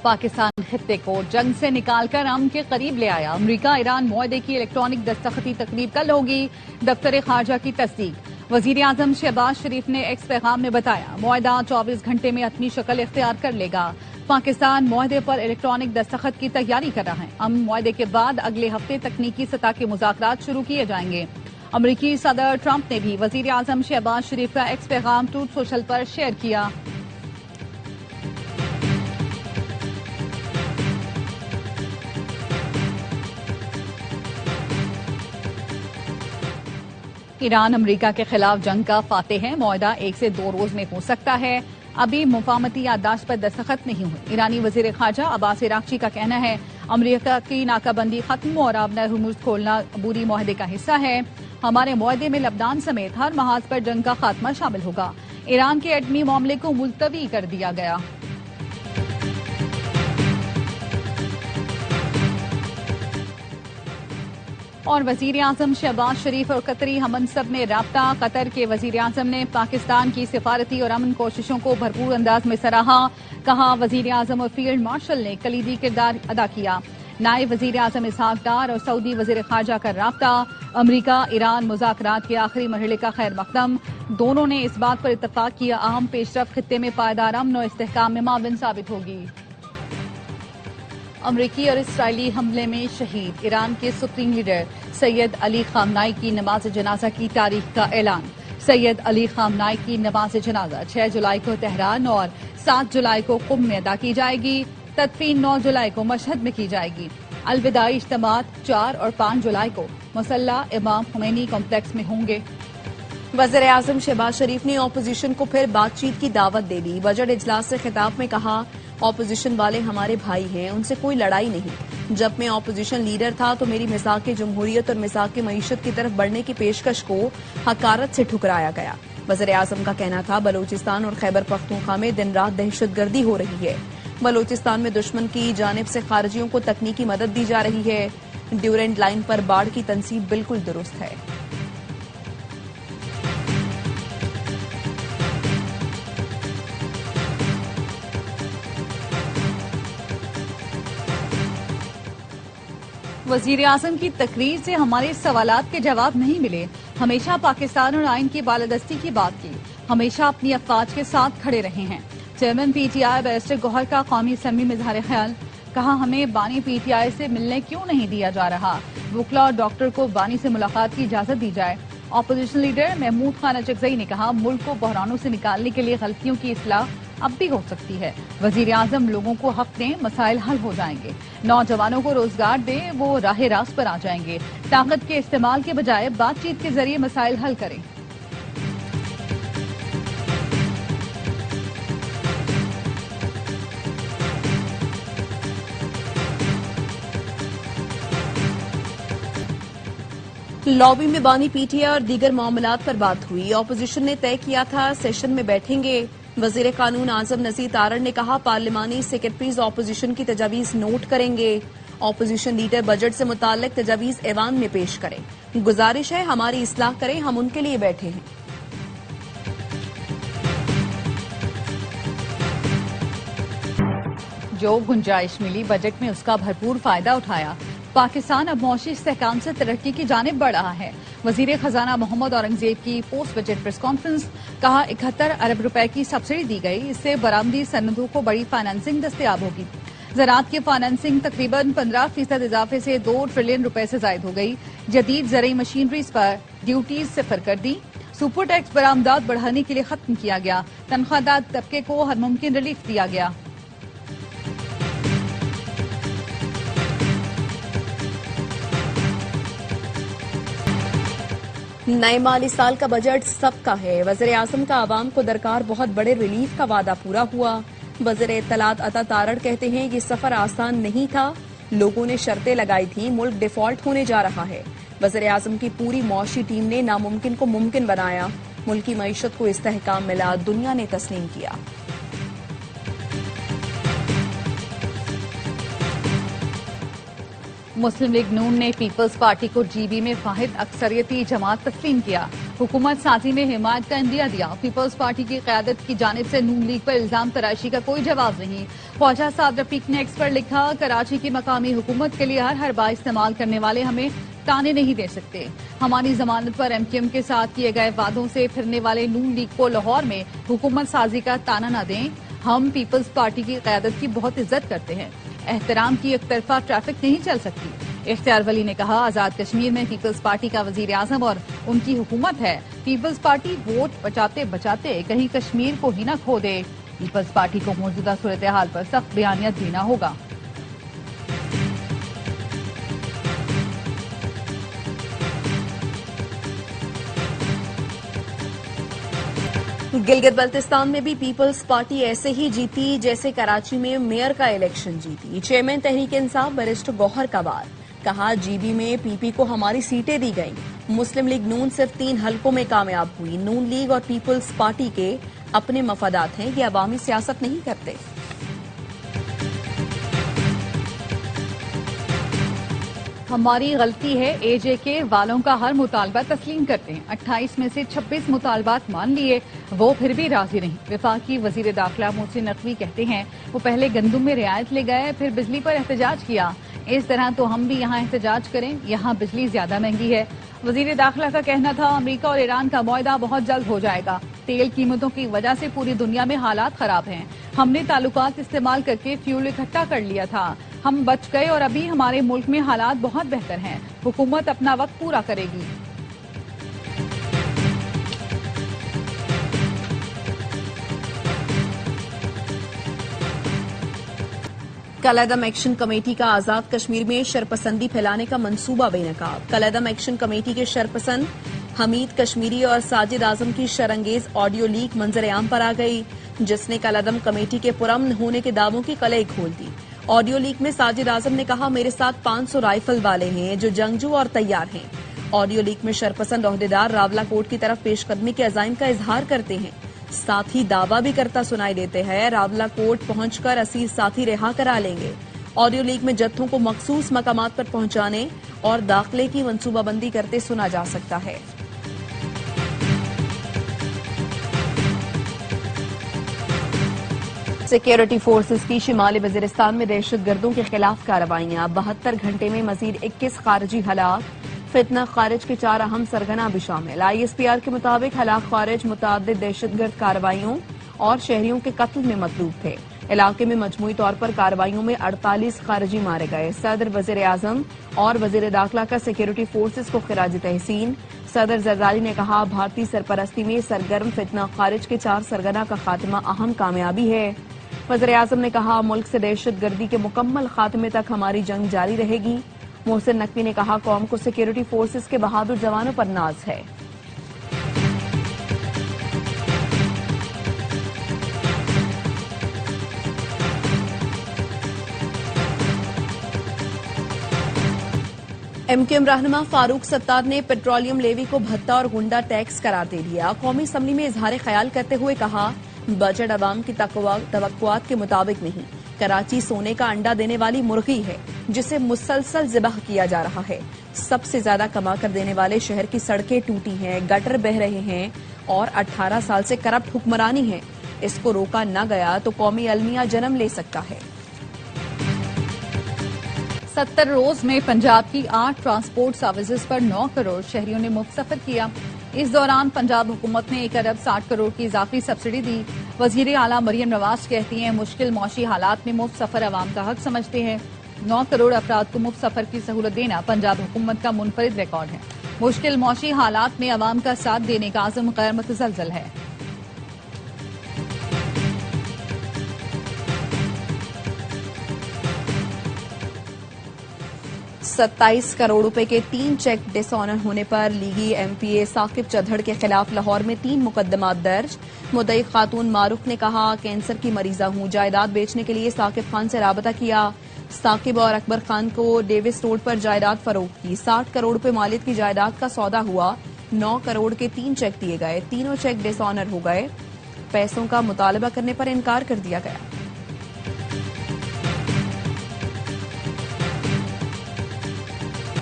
پاکستان خطے کو جنگ سے نکال کر امن کے قریب لے آیا۔ امریکہ ایران معاہدے کی الیکٹرانک دستخطی تقریب کل ہوگی، دفتر خارجہ کی تصدیق۔ وزیر اعظم شہباز شریف نے ایکس پیغام میں بتایا، معاہدہ 24 گھنٹے میں حتمی شکل اختیار کر لے گا۔ پاکستان معاہدے پر الیکٹرانک دستخط کی تیاری کر رہا ہے۔ امن معاہدے کے بعد اگلے ہفتے تکنیکی سطح کے مذاکرات شروع کیے جائیں گے۔ امریکی صدر ٹرمپ نے بھی وزیر اعظم شہباز شریف کا ایکس پیغام ٹروتھ سوشل پر شیئر کیا۔ ایران امریکہ کے خلاف جنگ کا فاتح ہے، معاہدہ 1 سے 2 روز میں ہو سکتا ہے۔ ابھی مفاہمتی یادداشت پر دستخط نہیں ہوئے۔ ایرانی وزیر خارجہ عباس عراقچی کا کہنا ہے، امریکہ کی ناکہ بندی ختم اور آب ہرمز کھولنا عبوری معاہدے کا حصہ ہے۔ ہمارے معاہدے میں لبنان سمیت ہر محاذ پر جنگ کا خاتمہ شامل ہوگا۔ ایران کے ایٹمی معاملے کو ملتوی کر دیا گیا۔ اور وزیر اعظم شہباز شریف اور قطری ہم منصب میں رابطہ۔ قطر کے وزیر اعظم نے پاکستان کی سفارتی اور امن کوششوں کو بھرپور انداز میں سراہا۔ کہا، وزیر اعظم اور فیلڈ مارشل نے کلیدی کردار ادا کیا۔ نائب وزیر اعظم اسحاق ڈار اور سعودی وزیر خارجہ کا رابطہ۔ امریکہ ایران مذاکرات کے آخری مرحلے کا خیر مقدم۔ دونوں نے اس بات پر اتفاق کیا، اہم پیش رفت خطے میں پائیدار امن و استحکام میں معاون ثابت ہوگی۔ امریکی اور اسرائیلی حملے میں شہید ایران کے سپریم لیڈر سید علی خامنائی کی نماز جنازہ کی تاریخ کا اعلان۔ سید علی خامنائی کی نماز جنازہ 6 جولائی کو تہران اور 7 جولائی کو قم میں ادا کی جائے گی۔ تدفین 9 جولائی کو مشہد میں کی جائے گی۔ الوداعی اجتماعات 4 اور 5 جولائی کو مسلح امام خمینی کمپلیکس میں ہوں گے۔ وزیر اعظم شہباز شریف نے اپوزیشن کو پھر بات چیت کی دعوت دے دی۔ بجٹ اجلاس سے خطاب میں کہا، اپوزیشن والے ہمارے بھائی ہیں، ان سے کوئی لڑائی نہیں۔ جب میں اپوزیشن لیڈر تھا تو میری مذاق جمہوریت اور مذاق معیشت کی طرف بڑھنے کی پیشکش کو حقارت سے ٹھکرایا گیا۔ وزیر اعظم کا کہنا تھا، بلوچستان اور خیبر پختونخوا میں دن رات دہشت گردی ہو رہی ہے۔ بلوچستان میں دشمن کی جانب سے خارجیوں کو تکنیکی مدد دی جا رہی ہے۔ ڈیورنٹ لائن پر باڑ کی تنصیب بالکل درست ہے۔ وزیر اعظم کی تقریر سے ہمارے سوالات کے جواب نہیں ملے۔ ہمیشہ پاکستان اور آئین کی بالادستی کی بات کی، ہمیشہ اپنی افواج کے ساتھ کھڑے رہے ہیں۔ Chairman P T I barrister Gohar کا قومی اسمبلی میں اظہار خیال۔ کہا، ہمیں بانی پی ٹی آئی سے ملنے کیوں نہیں دیا جا رہا؟ وکلا اور ڈاکٹر کو بانی سے ملاقات کی اجازت دی جائے۔ اپوزیشن لیڈر محمود خان اچکزئی نے کہا، ملک کو بحرانوں سے نکالنے کے لیے غلطیوں کی اصلاح اب بھی ہو سکتی ہے۔ وزیر اعظم لوگوں کو حق دیں، مسائل حل ہو جائیں گے۔ نوجوانوں کو روزگار دیں، وہ راہ راست پر آ جائیں گے۔ طاقت کے استعمال کے بجائے بات چیت کے ذریعے مسائل حل کریں۔ لابی میں بانی پی ٹی آئی اور دیگر معاملات پر بات ہوئی۔ اپوزیشن نے طے کیا تھا سیشن میں بیٹھیں گے۔ وزیر قانون اعظم نذیر تارڑ نے کہا، پارلیمانی سیکرٹریز اپوزیشن کی تجاویز نوٹ کریں گے۔ اپوزیشن لیڈر بجٹ سے متعلق تجاویز ایوان میں پیش کریں۔ گزارش ہے ہماری اصلاح کریں، ہم ان کے لیے بیٹھے ہیں۔ جو گنجائش ملی بجٹ میں اس کا بھرپور فائدہ اٹھایا۔ پاکستان اب معاشی استحکام سے ترقی کی جانب بڑھ رہا ہے۔ وزیر خزانہ محمد اورنگزیب کی پوسٹ بجٹ پریس کانفرنس۔ کہا، 71 ارب روپے کی سبسڈی دی گئی، اس سے برآمدی صنعتوں کو بڑی فائنانسنگ دستیاب ہوگی۔ زراعت کی فائنانسنگ تقریباً 15% اضافے سے 2 ٹریلین روپے سے زائد ہو گئی۔ جدید زرعی مشینریز پر ڈیوٹیز صفر کر دی۔ سپر ٹیکس برآمدات بڑھانے کے لیے ختم کیا گیا۔ تنخواہ دار طبقے کو ہر ممکن ریلیف دیا گیا۔ نئے مالی سال کا بجٹ سب کا ہے۔ وزیر اعظم کا عوام کو درکار بہت بڑے ریلیف کا وعدہ پورا ہوا۔ وزیر اطلاعات عطا تارڑ کہتے ہیں، یہ سفر آسان نہیں تھا، لوگوں نے شرطیں لگائی تھیں، ملک ڈیفالٹ ہونے جا رہا ہے۔ وزیر اعظم کی پوری معاشی ٹیم نے ناممکن کو ممکن بنایا، ملکی معیشت کو استحکام ملا، دنیا نے تسلیم کیا۔ مسلم لیگ نون نے پیپلز پارٹی کو جی بی میں واحد اکثریتی جماعت تسلیم کیا۔ हुकूमत साजी में हिमायत का इंदिया दिया। पीपल्स पार्टी की क़यादत की जानिब से नून लीग पर इल्जाम तराशी का कोई जवाब नहीं। ख्वाजा साद रफीक ने एक्स पर लिखा, कराची की मकामी हुकूमत के लिए हर बार इस्तेमाल करने वाले हमें ताने नहीं दे सकते। हमारी जमानत पर एमक्यूएम के साथ किए गए वादों से फिरने वाले नून लीग को लाहौर में हुकूमत साजी का ताना न दें। हम पीपल्स पार्टी की क़यादत की बहुत इज्जत करते हैं। एहतराम की एक तरफा ट्रैफिक नहीं चल सकती। इख्तियार वली ने कहा, आजाद कश्मीर में पीपल्स पार्टी का वजीर आजम और उनकी हुकूमत है। पीपल्स पार्टी वोट बचाते बचाते कहीं कश्मीर को ही न खो दे। पीपल्स पार्टी को मौजूदा सूरत हाल पर सख्त बयानियत देना होगा। गिलगित बल्तिस्तान में भी पीपल्स पार्टी ऐसे ही जीती जैसे कराची में मेयर का इलेक्शन जीती। चेयरमैन तहरीक इंसाफ बैरिस्टर गौहर का वार, कहा जीबी में पीपी को हमारी सीटें दी गईं। मुस्लिम लीग नून सिर्फ 3 हलकों में कामयाब हुई। नून लीग और पीपल्स पार्टी के अपने मफादात हैं, ये अवामी सियासत नहीं करते। हमारी गलती है, एजेके वालों का हर मुतालबा तस्लीम करते हैं। 28 में से 26 मुतालबात मान लिए, वो फिर भी राजी नहीं। वफाकी वजीर दाखिला मोहसिन नकवी कहते हैं, वो पहले गंदुम में रियायत ले गए, फिर बिजली पर एहतजाज किया। इस तरह तो हम भी यहाँ एहतजाज करें, यहाँ बिजली ज्यादा महंगी है। वजीर दाखिला का कहना था, अमरीका और ईरान का मुआहदा बहुत जल्द हो जाएगा। तेल कीमतों की वजह से पूरी दुनिया में हालात खराब हैं। हमने ताल्लुकात इस्तेमाल करके फ्यूल इकट्ठा कर लिया था, हम बच गए और अभी हमारे मुल्क में हालात बहुत बेहतर हैं। हुकूमत अपना वक्त पूरा करेगी। कलअदम एक्शन कमेटी का आजाद कश्मीर में शरपसंदी फैलाने का मंसूबा बेनकाब। कलअदम एक्शन कमेटी के शरपसंद हमीद कश्मीरी और साजिद आजम की शरंगेज ऑडियो लीक मंजर-ए-आम पर आ गई, जिसने कलअदम कमेटी के पुरअमन होने के दावों की कलई खोल दी। ऑडियो लीक में साजिद आजम ने कहा, मेरे साथ 500 राइफल वाले हैं जो जंगजू और तैयार हैं। ऑडियो लीक में शरपसंद ओहदेदार रावला कोर्ट की तरफ पेशकदमी के अज़ाइम का इजहार करते हैं, साथ ही दावा भी करता सुनाई देते हैं, रावला कोर्ट पहुंचकर असीर साथी रिहा करा लेंगे। ऑडियो लीक में जत्थों को मखसूस मकामात पर पहुंचाने और दाखिले की मंसूबाबंदी करते सुना जा सकता है। सिक्योरिटी फोर्सेस की शिमाली वजीरिस्तान में दहशतगर्दों के खिलाफ कार्रवाइयां। 72 घंटे में मजीद 21 खारजी हलाक, फितना खारिज के 4 अहम सरगना भी शामिल। ISPR के मुताबिक हलाक खारिज मुतादिद दहशतगर्द कार्रवाइयों और शहरियों के कत्ल में मतलूब थे। इलाके में मजमूई तौर पर कार्रवाइयों में 48 खारजी मारे गए। सदर, वजीर आजम और वजीर दाखिला का सिक्योरिटी फोर्सेस को खिराज तहसीन। सदर जरदारी ने कहा, भारतीय सरपरस्ती में सरगर्म फितना खारिज के 4 सरगना का खात्मा अहम कामयाबी है। वज़ीर आज़म ने कहा, मुल्क से दहशतगर्दी के मुकम्मल खात्मे तक हमारी जंग जारी रहेगी। मोहसिन नकवी ने कहा, कौम को सिक्योरिटी फोर्सेस के बहादुर जवानों पर नाज है। MQM रहनुमा फारूक सत्तार ने पेट्रोलियम लेवी को भत्ता और गुंडा टैक्स करार दे दिया। कौमी असम्बली में इजहार ख्याल करते हुए कहा, बजट अवाम की तवक्कुआत के मुताबिक नहीं। कराची सोने का अंडा देने वाली मुर्गी है जिसे मुसलसल ज़िबाह किया जा रहा है। सबसे ज्यादा कमा कर देने वाले शहर की सड़कें टूटी हैं, गटर बह रहे हैं और 18 साल से करप्ट हुक्मरानी है। इसको रोका न गया तो कौमी अलमिया जन्म ले सकता है। 70 रोज में पंजाब की 8 ट्रांसपोर्ट सर्विसेज पर 9 करोड़ शहरियों ने मुफ्त सफर किया। इस दौरान पंजाब हुकूमत ने 1 अरब 60 करोड़ की इजाफी सब्सिडी दी। वजीर आला मरियम नवाज कहती हैं, मुश्किल मौशी हालात में मुफ्त सफर अवाम का हक समझते हैं। 9 करोड़ अफराद को मुफ्त सफर की सहूलत देना पंजाब हुकूमत का मुनफरिद रिकॉर्ड है। मुश्किल मौशी हालात में अवाम का साथ देने का आज़म गैर मुतज़लज़ल है। 27 करोड़ रुपए के 3 चेक डिसऑनर होने पर लीगी MPA साकिब चढ़ड़ के खिलाफ लाहौर में 3 मुकदमात दर्ज। मुद्दई खातून मारूफ ने कहा, कैंसर की मरीजा हूं, जायदाद बेचने के लिए साकिब खान से राबता किया। साकिब और अकबर खान को डेविस रोड पर जायदाद फरोख्त की। 60 करोड़ रुपए मालियत की जायदाद का सौदा हुआ। 9 करोड़ के 3 चेक दिए गए। तीनों चेक डिसऑनर हो गए। पैसों का मुतालबा करने पर इनकार कर दिया गया।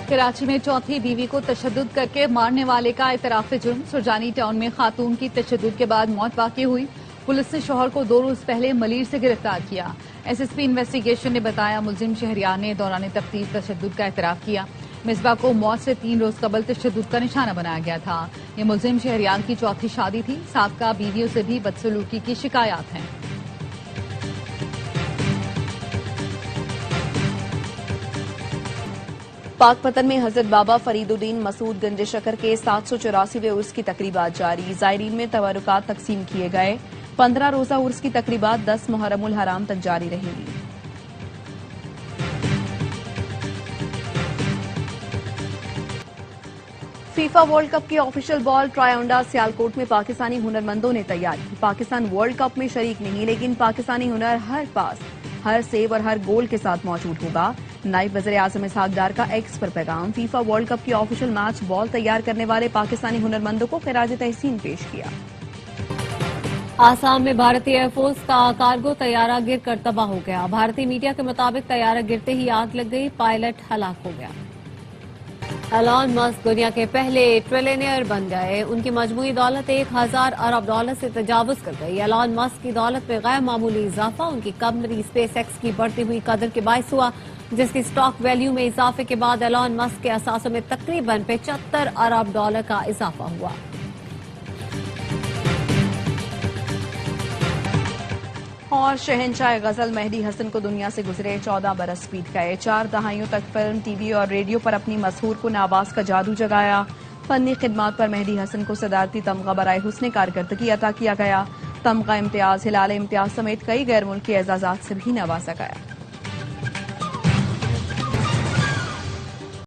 कराची में चौथी बीवी को तशद्दुद करके मारने वाले का इतराफ जुर्म। सुरजानी टाउन में खातून की तशद्दुद के बाद मौत वाक़ई हुई। पुलिस ने शौहर को 2 रोज पहले मलीर से गिरफ्तार किया। एसएसपी इन्वेस्टिगेशन ने बताया मुलजिम शहरियार ने दौरान तफ्तीश तशद्दुद का इतराफ किया। मिसबा को मौत से 3 रोज कबल तशद्दुद का निशाना बनाया गया था। ये मुलजिम शहरियार की चौथी शादी थी। साबका बीवियों से भी बदसलूकी की शिकायत हैं। पाकपतन में हजरत बाबा फरीदुद्दीन मसूद गंज शकर के 784वें उर्स की तकरीबात जारी। ज़ायरीन में तबरुकात तकसीम किए गए। 15 रोजा उर्स की तकरीबात 10 मुहर्रमुल हराम तक जारी रहेंगी। फीफा वर्ल्ड कप की ऑफिशियल बॉल ट्रायोंडा सियालकोट में पाकिस्तानी हुनरमंदों ने तैयार की। पाकिस्तान वर्ल्ड कप में शरीक नहीं, लेकिन पाकिस्तानी हुनर हर पास, हर सेव और हर गोल के साथ मौजूद होगा। नायब वज़ीर आज़म इसहाक डार का एक्स पर पैगाम। फीफा वर्ल्ड कप की ऑफिशियल मैच बॉल तैयार करने वाले पाकिस्तानी हुनरमंदों को खिराज तहसीन पेश किया। आसाम में भारतीय एयरफोर्स का कार्गो तैयारा गिर कर तबाह हो गया। भारतीय मीडिया के मुताबिक तैयारा गिरते ही आग लग गई, पायलट हलाक हो गया। एलॉन मस्क दुनिया के पहले ट्रिलियनियर बन गए। उनकी मजमूई दौलत 1000 अरब डॉलर से तजावुज कर गई। एलॉन मस्क की दौलत में गैर मामूली इजाफा उनकी कंपनी स्पेस एक्स की बढ़ती हुई कदर के बायस हुआ, जिसकी स्टॉक वैल्यू में इजाफे के बाद एलॉन मस्क के असासों में तकरीबन 75 अरब डॉलर का इजाफा हुआ। और शहंशाह गजल मेहदी हसन को दुनिया से गुजरे 14 बरस बीत गए। 4 दहाइयों तक फिल्म, टीवी और रेडियो पर अपनी मशहूर कुन आवाज का जादू जगाया। फनी खिदमात पर मेहदी हसन को सदारती तमगा बराए हुस्न कारकर्दगी अता किया गया। तमगा इम्तियाज, हिलाल इम्तियाज समेत कई गैर मुल्की एजाजात से भी नवाजा गया।